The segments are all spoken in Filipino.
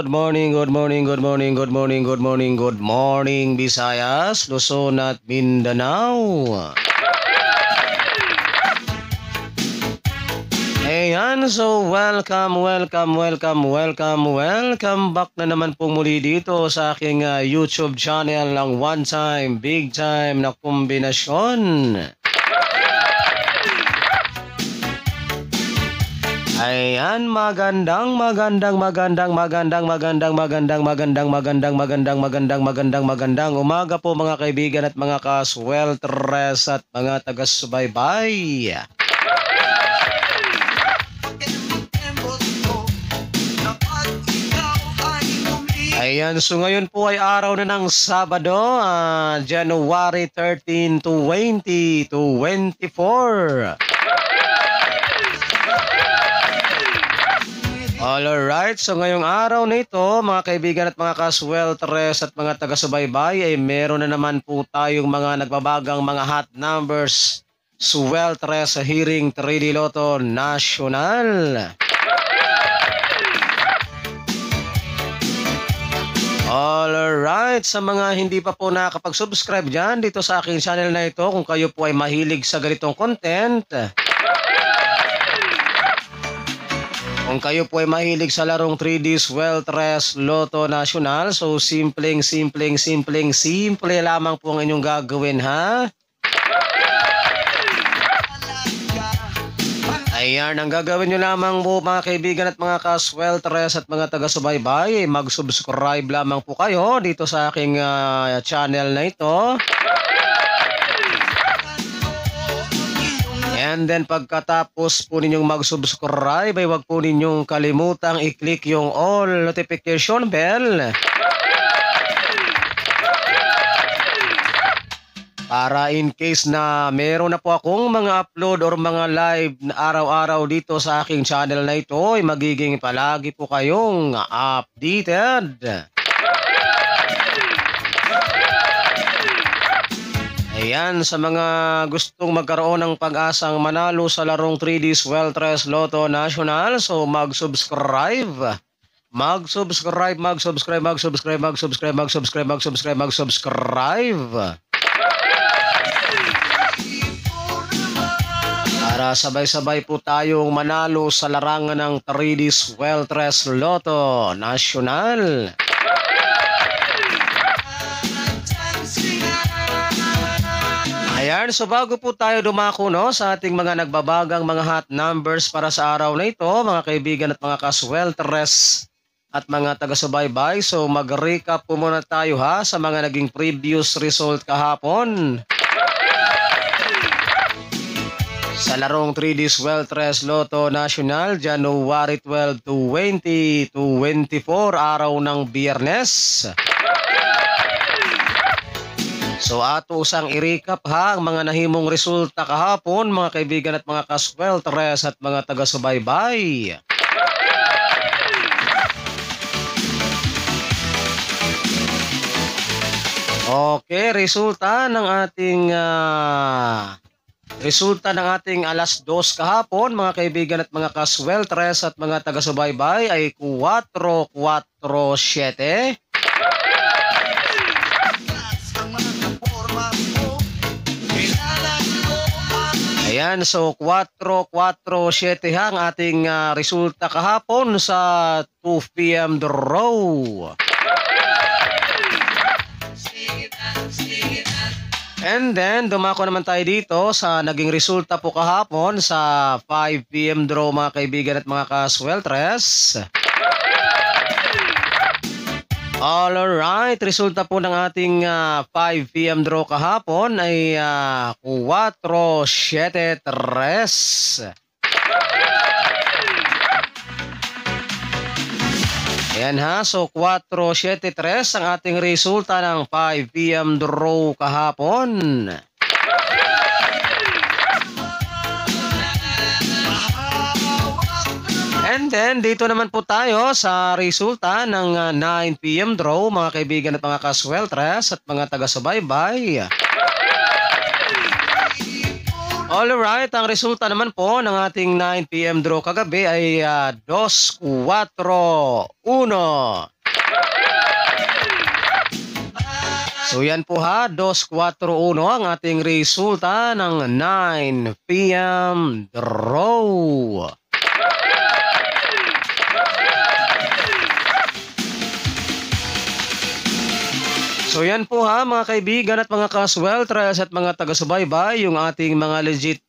good morning, good morning, good morning, good morning, good morning, good morning, Visayas, Luzon at Mindanao. Ayan, so welcome back na naman po muli dito sa aking YouTube channel ng One Time, Big Time na kombinasyon. Ayan, magandang umaga po mga kaibigan at mga kasweltres at mga taga-subaybay. Ayan, so ngayon po ay araw na ng Sabado, January 13, 2024. Alright, so ngayong araw na ito, mga kaibigan at mga kasweltres at mga taga-subaybay, ay meron na naman po tayong mga nagbabagang mga hot numbers sweltres sa Hearing 3D Lotto National. Alright, sa mga hindi pa po nakakapag-subscribe dyan dito sa aking channel na ito, kung kayo po ay mahilig sa ganitong content, kung kayo po ay mahilig sa larong 3D Sweltres Lotto National, so simple lamang po ang inyong gagawin, ha? Ayan, ang gagawin nyo lamang po mga kaibigan at mga kasweltres at mga taga-subaybay, mag-subscribe lamang po kayo dito sa aking channel na ito. And then pagkatapos po ninyong mag-subscribe ay huwag po ninyong kalimutang i-click yung all notification bell para in case na meron na po akong mga upload or mga live na araw-araw dito sa aking channel na ito ay magiging palagi po kayong updated. Ayan, sa mga gustong magkaroon ng pag-asang manalo sa larong 3D Sweltres Lotto National, so mag-subscribe. Para sabay-sabay po tayong manalo sa larangan ng 3D Sweltres Lotto National. Ayan, so bago po tayo dumako sa ating mga nagbabagang mga hot numbers para sa araw na ito, mga kaibigan at mga kasweltres at mga taga-subaybay, so mag-recap po muna tayo sa mga naging previous result kahapon sa larong 3D Sweltres Lotto National, January 12 to 2024, araw ng Biyernes. So ato usang i-recap ang mga nahimong resulta kahapon, mga kaibigan at mga kasweltres at mga taga-subaybay. Okay, resulta ng ating alas 2 kahapon, mga kaibigan at mga kasweltres at mga taga-subaybay ay 4-4-7. Ayan, so 4-4-7 ang ating resulta kahapon sa 2 p.m. draw. And then, dumako naman tayo dito sa naging resulta po kahapon sa 5 p.m. draw, mga kaibigan at mga kasweltres. Alright, resulta po ng ating 5 p.m. draw kahapon ay 4-7-3. Ayan so 4-7-3 ang ating resulta ng 5 p.m. draw kahapon. And then, dito naman po tayo sa resulta ng 9 p.m. draw, mga kaibigan at mga kasweltres at mga taga-subaybay. Alright, ang resulta naman po ng ating 9 p.m. draw kagabi ay 2-4-1. So yan po ha, 2-4-1 ang ating resulta ng 9 p.m. draw. So yan po ha mga kaibigan at mga kasweltres at mga taga-subaybay, yung ating mga legit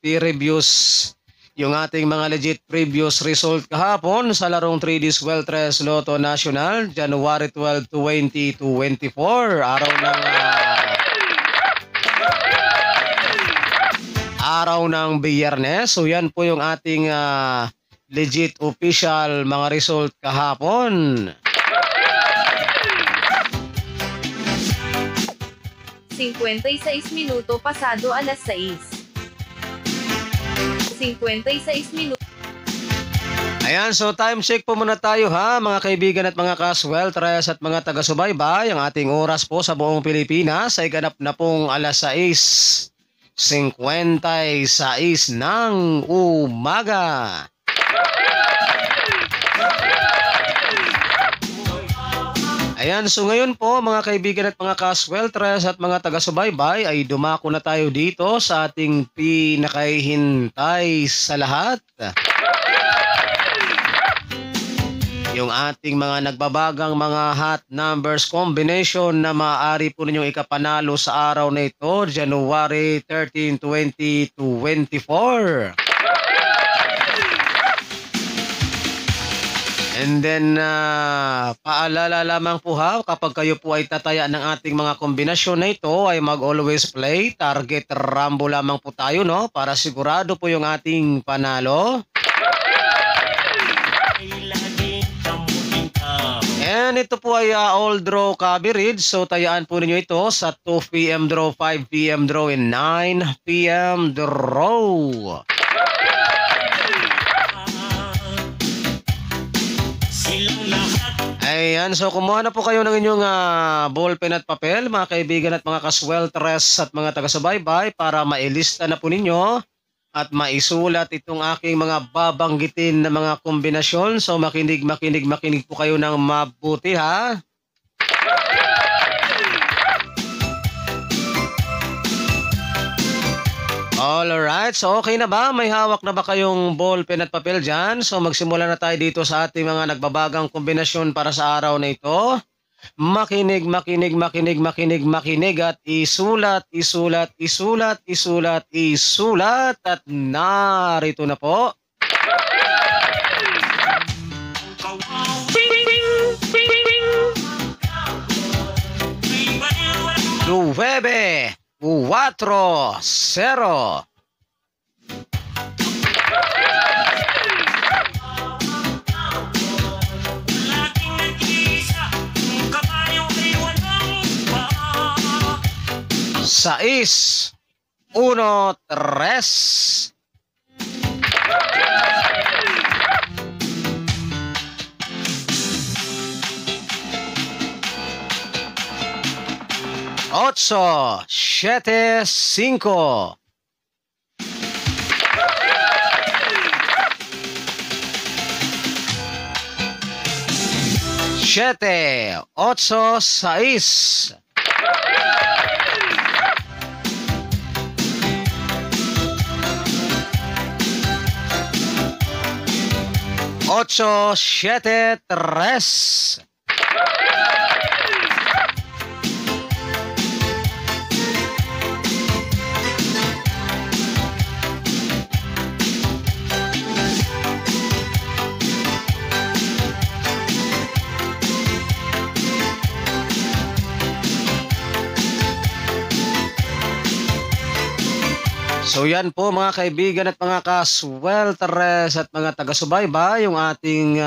previous result kahapon sa larong 3D Sweltres Lotto National, January 12, 2024, araw ng Biyernes. So yan po yung ating legit official mga result kahapon. 56 minuto pasado alas 6. 56 minuto. Ayan, so time check po muna tayo ha, mga kaibigan at mga kasweltres at mga taga-subaybay. Ang ating oras po sa buong Pilipinas ay ganap na pong alas 6:56 ng umaga. Ayan, so ngayon po mga kaibigan at mga kasweltres at mga taga-subaybay ay dumako na tayo dito sa ating pinakahihintay sa lahat. Yung ating mga nagbabagang mga hot numbers combination na maaari po ninyong ikapanalo sa araw na ito, January 13, 2024. And then, paalala lamang po ha, kapag kayo po ay tataya ng ating mga kombinasyon na ito, ay mag-always play, target rambo lamang po tayo, no? Para sigurado po yung ating panalo. And ito po ay all draw coverage, so tayaan po ninyo ito sa 2 p.m. draw, 5 p.m. draw, and 9 p.m. draw. Ayan, so kumuha na po kayo ng inyong ballpen at papel, mga kaibigan at mga kasweltres at mga taga-subaybay, para mailista na po ninyo at maisulat itong aking mga babanggitin na mga kombinasyon. So makinig po kayo ng mabuti ha. Alright, so okay na ba? May hawak na ba kayong ballpen at papel dyan? So magsimula na tayo dito sa ating mga nagbabagang kombinasyon para sa araw na ito. Makinig at isulat at narito na po. Nueve, 4-0. Sais, 1-3. Ocho, 7-5. Siete, 8-6. Ocho, 7-3. So yan po mga kaibigan at mga kasweltres at mga taga-subaybay, yung ating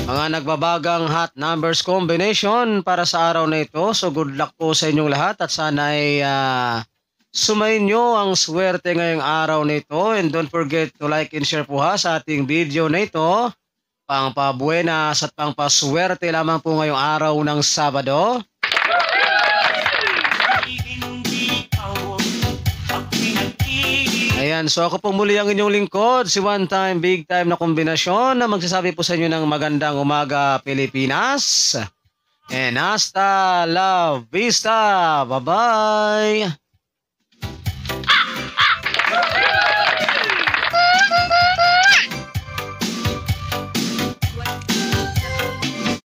mga nagbabagang hot numbers combination para sa araw na ito. So good luck po sa inyong lahat at sana ay sumayin nyo ang swerte ngayong araw na ito. And don't forget to like and share po ha sa ating video na ito. Pangpabuenas at pangpaswerte lamang po ngayong araw ng Sabado. Ayan, so ako po muli ang inyong lingkod, si One Time Big Time na kombinasyon na magsasabi po sa inyo ng magandang umaga Pilipinas. And hasta la vista. Bye-bye.